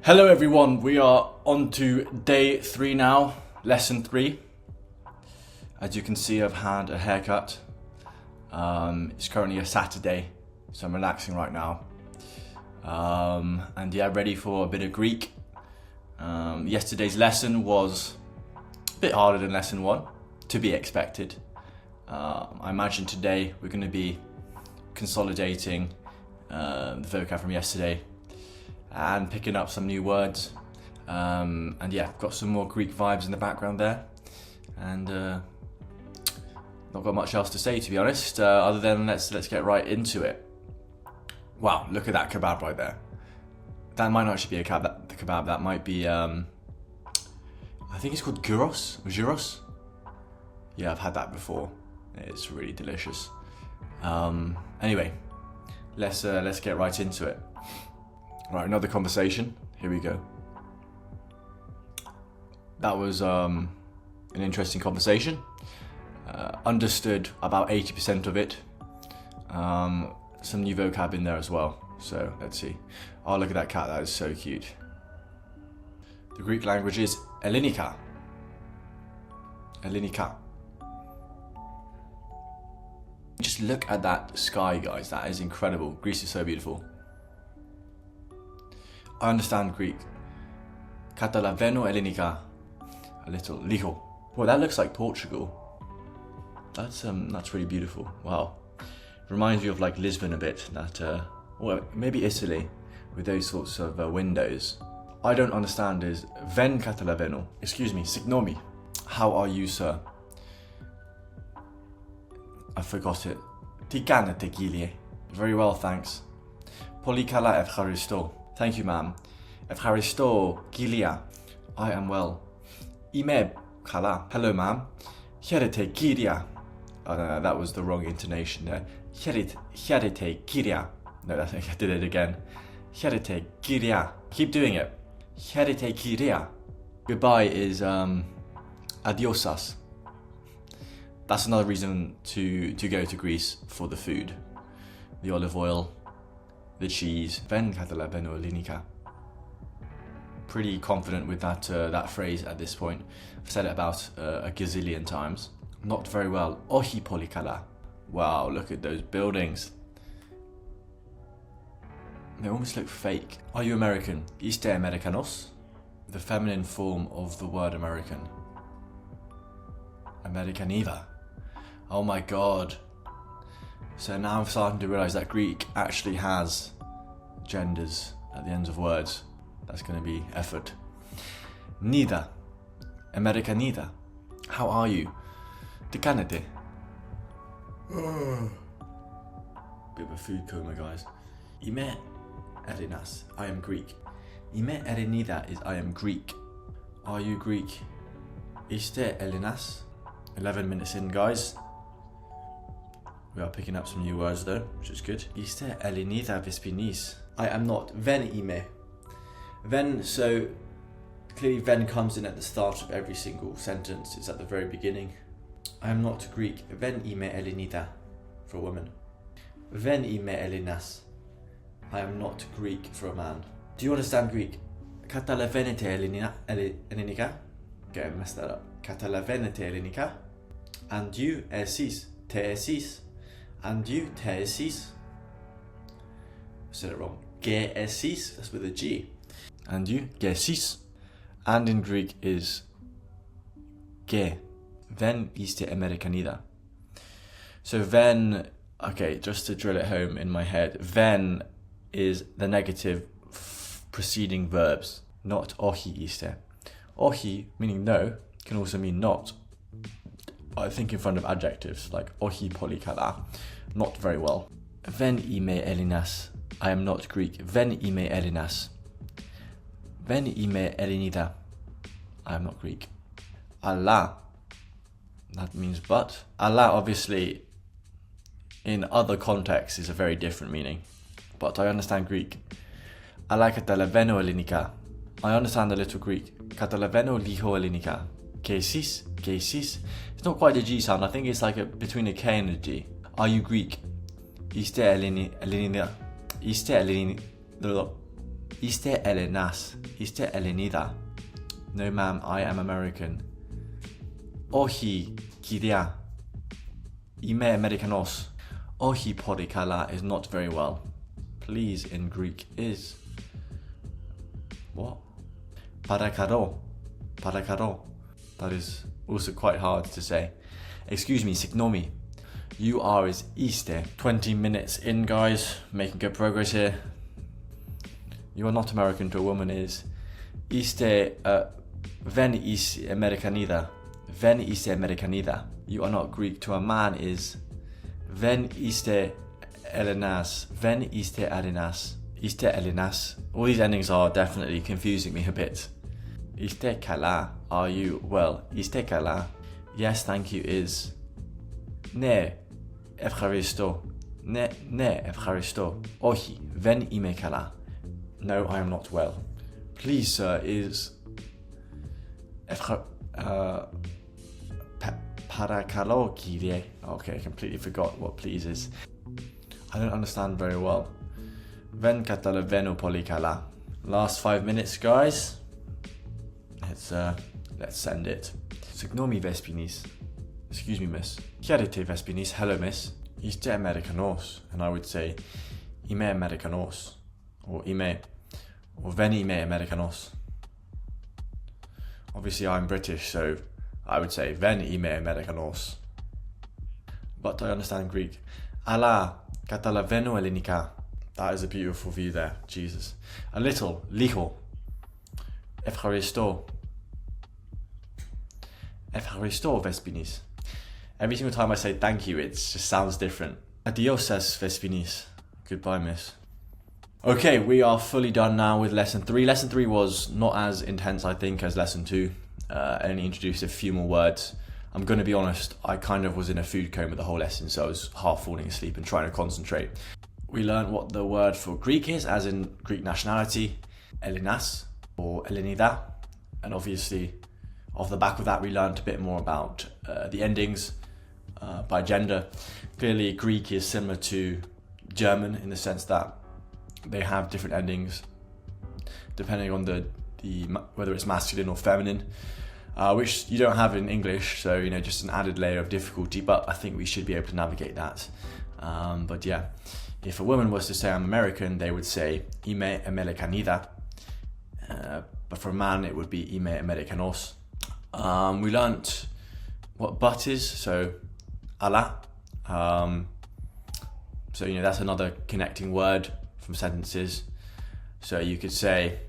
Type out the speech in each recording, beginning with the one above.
Hello everyone, we are on to day 3 now, lesson 3. As you can see, I've had a haircut. It's currently a Saturday, so I'm relaxing right now. And yeah, ready for a bit of Greek. Yesterday's lesson was a bit harder than lesson 1, to be expected. I imagine today we're going to be consolidating the vocab from yesterday and picking up some new words, and yeah, got some more Greek vibes in the background there, and not got much else to say, to be honest, other than let's get right into it. Wow, look at that kebab right there. That might not actually be a kebab, that might be I think it's called gyros. Yeah, I've had that before. It's really delicious. Anyway, let's get right into it. Right, another conversation. Here we go. That was an interesting conversation. Understood about 80% of it. Some new vocab in there as well. So let's see. Oh, look at that cat. That is so cute. The Greek language is Ellinika. Ellinika. Just look at that sky, guys. That is incredible. Greece is so beautiful. I understand Greek. Καταλαβαίνω Ellinika. A little. Liho. Well, that looks like Portugal. That's really beautiful. Wow. Reminds me of like Lisbon a bit. That or maybe Italy, with those sorts of windows. I don't understand is Ven Catalaveno. Excuse me, Signomi. How are you, sir? I forgot it. Τι κάνετε, κύριε? Very well, thanks. Πολύ καλά, ευχαριστώ. Thank you, ma'am. Ευχαριστώ, κυρία. I am well. Είμαι καλά. Hello, ma'am. Χαίρετε, κυρία. Oh, no, that was the wrong intonation there. Χαίρετε, κυρία. No, I did it again. Χαίρετε, κυρία. Keep doing it. Χαίρετε, κυρία. Goodbye is adiosas. That's another reason to go to Greece, for the food. The olive oil, the cheese. Ven καταλαβαίνω Ellinika. Pretty confident with that phrase at this point. I've said it about a gazillion times. Not very well. Όχι πολύ καλά. Wow, look at those buildings. They almost look fake. Are you American? Είστε Americanos? The feminine form of the word American. Americaniva. Oh my god. So now I'm starting to realise that Greek actually has genders at the ends of words. That's going to be effort. Neither. Americanida. How are you? Τι κάνετε? Bit of a food coma, guys. Είμαι Elinas. I am Greek. Είμαι Erinida is I am Greek. Are you Greek? Είστε Elinas. 11 minutes in, guys. We are picking up some new words though, which is good. Είστε Ελληνίδα Vespinís. I am not. Ven είμαι. Ven, so clearly ven comes in at the start of every single sentence. It's at the very beginning. I am not Greek. Ven είμαι Ελληνίδα, for a woman. Ven είμαι Elinas. I am not Greek, for a man. Do you understand Greek? Καταλαβαίνετε Ellinika. Okay, I messed that up. Καταλαβαίνετε Ellinika. And you, εσείς, τε εσείς. And you, τε εσείς. I said it wrong. Ge εσείς, that's with a G. And you, ge εσείς. And in Greek is ge. Ven είστε Americanida. So ven, okay, just to drill it home in my head, ven is the negative preceding verbs, not όχι είστε. Όχι, meaning no, can also mean not. I think in front of adjectives, like όχι πολύ καλά, not very well. Ven είμαι Elinas. I am not Greek. Ven είμαι Elinas. Ven είμαι Ελληνίδα. I am not Greek. Αλλά, that means but. Αλλά, obviously, in other contexts is a very different meaning. But I understand Greek. Αλλά καταλαβαίνω Ellinika. I understand a little Greek. Καταλαβαίνω λίγο Ellinika. Και εσείς. It's not quite a G sound. I think it's like between a K and a G. Are you Greek? Είστε Ελληνίδα. Είστε Ελληνίδα. Είστε Έλληνας? Είστε Ελληνίδα? No ma'am, I am American. Όχι, κυρία. Είμαι Αμερικανός. Όχι πολύ καλά is not very well. Please in Greek is... What? Παρακαλώ. Παρακαλώ. That is also quite hard to say. Excuse me, συγγνώμη. You are is είστε. 20 minutes in, guys. Making good progress here. You are not American to a woman is... Είστε... δεν είσαι Αμερικανίδα. Δεν είσαι Αμερικανίδα. You are not Greek to a man is... δεν είστε Έλληνας. Δεν είστε Έλληνας. Είστε Έλληνας. All these endings are definitely confusing me a bit. Είστε καλά. Are you well? Είστε καλά. Yes, thank you is... ναι, ευχαριστώ. Ναι, ευχαριστώ. Όχι, δεν είμαι καλά. No, I am not well. Please, sir, is... παρακαλώ, κύριε. Okay, I completely forgot what please is. I don't understand very well. Δεν καταλαβαίνω πολύ καλά. Last 5 minutes, guys. Let's send it. Συγγνώμη, Vespinis. Excuse me, miss. Χαίρετε, Vespinis. Hello, miss. Είστε Αμερικανός. And I would say, είμαι Αμερικανός. Or δεν είμαι Αμερικανός. Obviously, I'm British, so I would say, δεν είμαι Αμερικανός. But I understand Greek. Αλλά καταλαβαίνω ελληνικά. That is a beautiful view there, Jesus. A little, λίγο. Ευχαριστώ. Ευχαριστώ, Vespinis. Every single time I say thank you, it just sounds different. Adios, Vespinis. Goodbye, miss. Okay, we are fully done now with lesson 3. Lesson 3 was not as intense, I think, as lesson 2. Only introduced a few more words. I'm going to be honest, I kind of was in a food coma the whole lesson, so I was half falling asleep and trying to concentrate. We learned what the word for Greek is, as in Greek nationality, Elinas or Elenida. And obviously, off the back of that, we learned a bit more about the endings by gender. Clearly, Greek is similar to German in the sense that they have different endings depending on the whether it's masculine or feminine, which you don't have in English, so just an added layer of difficulty, but I think we should be able to navigate that. But yeah, if a woman was to say I'm American, they would say Είμαι Americanida, but for a man it would be Είμαι Americanos. We learnt what but is, so Allah. So that's another connecting word from sentences. So you could say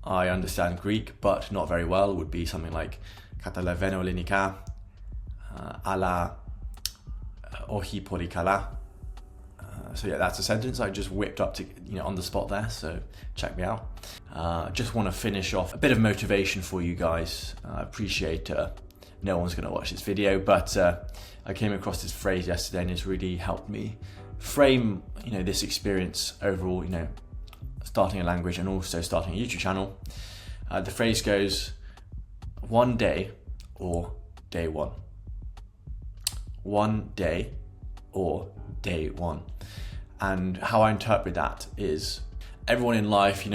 I understand Greek but not very well would be something like Καταλαβαίνω ελληνικά, αλλά όχι πολύ καλά. So yeah, that's a sentence I just whipped up to on the spot there, so check me out. Just want to finish off a bit of motivation for you guys. I appreciate no one's going to watch this video, but I came across this phrase yesterday and it's really helped me frame this experience overall, starting a language and also starting a YouTube channel. The phrase goes, one day or day one. One day or day one. And how I interpret that is everyone in life,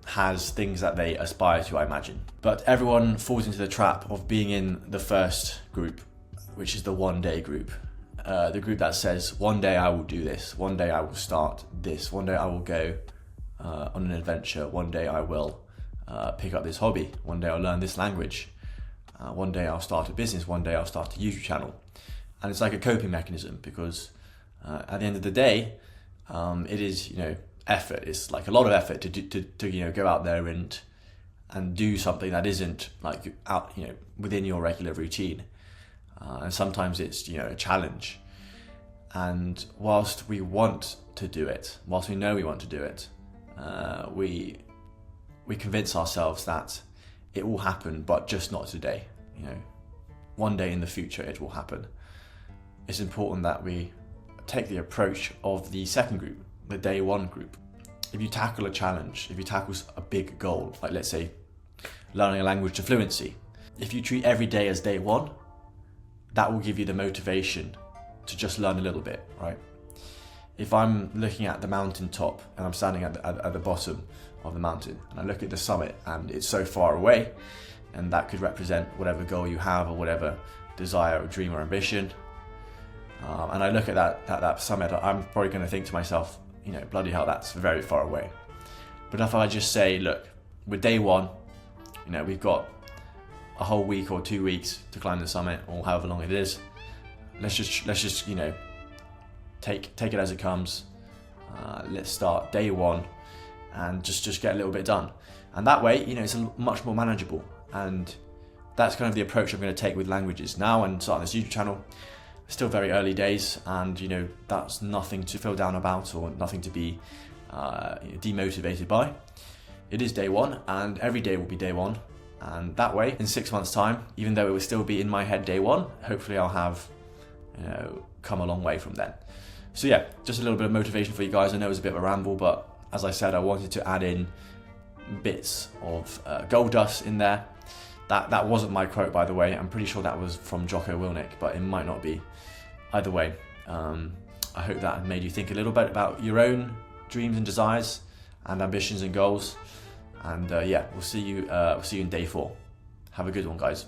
has things that they aspire to, I imagine. But everyone falls into the trap of being in the first group, which is the one day group. The group that says, one day I will do this, one day I will start this, one day I will go on an adventure, one day I will pick up this hobby, one day I'll learn this language, one day I'll start a business, one day I'll start a YouTube channel. And it's like a coping mechanism because at the end of the day, it is, effort. It's like a lot of effort to go out there and do something that isn't like out, within your regular routine. And sometimes it's, a challenge. And whilst we want to do it, whilst we know we want to do it, we convince ourselves that it will happen, but just not today. One day in the future it will happen. It's important that we take the approach of the second group, the day one group. If you tackle a challenge, if you tackle a big goal, like let's say learning a language to fluency, if you treat every day as day one, that will give you the motivation to just learn a little bit, right? If I'm looking at the mountain top and I'm standing at the bottom of the mountain, and I look at the summit and it's so far away, and that could represent whatever goal you have or whatever desire or dream or ambition. And I look at that summit, I'm probably going to think to myself, you know, bloody hell, that's very far away. But if I just say, look, with day one, you know, we've got a whole week or 2 weeks to climb the summit, or however long it is. Let's just you know, take it as it comes. Let's start day one and just get a little bit done. And that way, you know, it's much more manageable. And that's kind of the approach I'm going to take with languages now and starting this YouTube channel. Still very early days, and you know, that's nothing to feel down about or nothing to be demotivated by. It is day one, and every day will be day one. And that way, in 6 months' time, even though it will still be in my head day one, hopefully I'll have, you know, come a long way from then. So yeah, just a little bit of motivation for you guys. I know it was a bit of a ramble, but as I said, I wanted to add in bits of gold dust in there. That wasn't my quote, by the way. I'm pretty sure that was from Jocko Willink, but it might not be. Either way, I hope that made you think a little bit about your own dreams and desires and ambitions and goals. And yeah, we'll see you in day 4. Have a good one, guys.